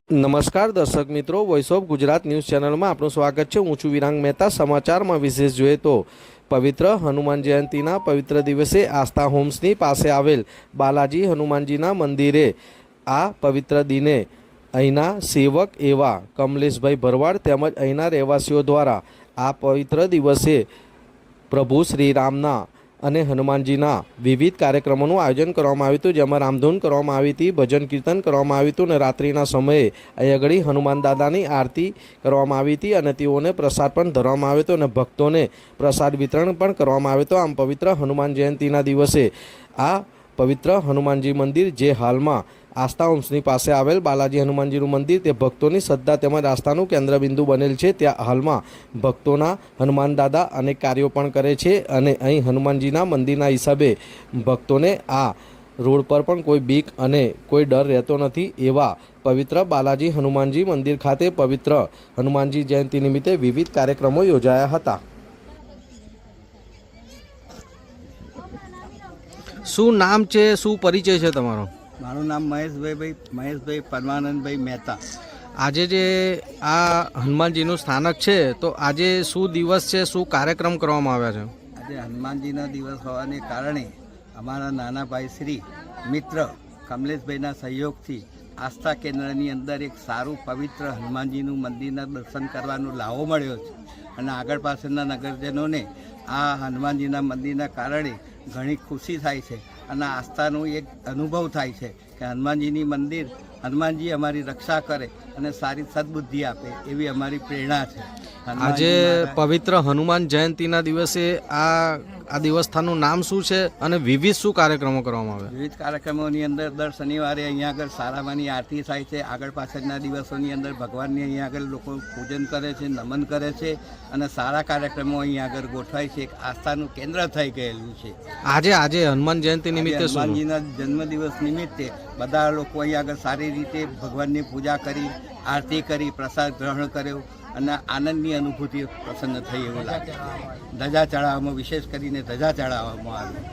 નમસ્કાર દર્શક મિત્રો, વોઇસ ઓફ ગુજરાત ન્યૂઝ ચેનલમાં આપનું સ્વાગત છે। હું છું વિરાંગ મહેતા। સમાચારમાં વિશેષ જોઈએ તો પવિત્ર હનુમાન જયંતીના પવિત્ર દિવસે આસ્થા હોમ્સની પાસે આવેલ બાલાજી હનુમાનજીના મંદિરે આ પવિત્ર દિને અહીંના સેવક એવા કમલેશભાઈ ભરવાડ તેમજ અહીંના રહેવાસીઓ દ્વારા આ પવિત્ર દિવસે પ્રભુ શ્રીરામના અને હનુમાનજીના વિવિધ કાર્યક્રમોનું આયોજન કરવામાં આવ્યું હતું, જેમાં રામધૂન કરવામાં આવી હતી, ભજન કીર્તન કરવામાં આવ્યું હતું અને રાત્રિના સમયે અહીં આગળ હનુમાન દાદાની આરતી કરવામાં આવી હતી અને તેઓને પ્રસાદ પણ ધરવામાં આવ્યો હતો અને ભક્તોને પ્રસાદ વિતરણ પણ કરવામાં આવ્યું હતું। આમ પવિત્ર હનુમાન જયંતીના દિવસે આ પવિત્ર હનુમાનજી મંદિર, જે હાલમાં આસ્થા હોમ્સની પાસે આવેલ બાલાજી હનુમાનજીનું મંદિર, તે ભક્તોની શ્રદ્ધા તેમજ આસ્થાનું કેન્દ્રબિંદુ બનેલ છે। ત્યાં હાલમાં ભક્તોના હનુમાન દાદા અનેક કાર્યો પણ કરે છે અને અહીં હનુમાનજીના મંદિરના હિસાબે ભક્તોને આ રોડ પર પણ કોઈ બીક અને કોઈ ડર રહેતો નથી। એવા પવિત્ર બાલાજી હનુમાનજી મંદિર ખાતે પવિત્ર હનુમાનજી જયંતિ નિમિત્તે વિવિધ કાર્યક્રમો યોજાયા હતા। શું નામ છે, શું પરિચય છે તમારો? મારું નામ મહેશભાઈ પરમાનંદભાઈ મહેતા। આજે જે આ હનુમાનજીનું સ્થાનક છે, તો આજે શું દિવસ છે, શું કાર્યક્રમ કરવામાં આવ્યા છે? આજે હનુમાનજીના દિવસ હોવાને કારણે અમારા નાના ભાઈ શ્રી મિત્ર કમલેશભાઈના સહયોગથી આસ્થા કેન્દ્રની અંદર એક સારું પવિત્ર હનુમાનજીનું મંદિરના દર્શન કરવાનો લાવો મળ્યો છે અને આગળ પાછળના નગરજનોને આ હનુમાનજીના મંદિરના કારણે ઘણી ખુશી થાય છે અને આસ્થાનો એક અનુભવ થાય છે કે હનુમાનજી અમારી રક્ષા કરે અને સારી સદબુદ્ધિ આપે, એવી અમારી પ્રેરણા છે। આજે પવિત્ર હનુમાન જયંતિના દિવસે આ દેવસ્થાનનું નામ શું છે અને વિવિધ શું કાર્યક્રમો કરવામાં આવે? વિવિધ કાર્યક્રમોની અંદર દર શનિવારે અહીંયા આગળ સારામાની આરતી થાય છે। આગળ પાછળના દિવસોની અંદર ભગવાનની અહીંયા આગળ લોકો પૂજન કરે છે, નમન કરે છે અને સારા કાર્યક્રમો અહીંયા આગળ ગોઠવાય છે। એક આસ્થાનું કેન્દ્ર થઈ ગયેલું છે। આજે હનુમાન જયંતિ નિમિત્તે હનુમાનજીના જન્મદિવસ નિમિત્તે બધા લોકો અહીંયા આગળ સારી રીતે ભગવાનની પૂજા કરી, આરતી કરી, પ્રસાદ ગ્રહણ કર્યો અને આનંદની અનુભૂતિ પ્રસન્ન થઈ એવું લાગે। ધજા ચડાવવામાં, વિશેષ કરીને ધજા ચડાવવામાં આવી।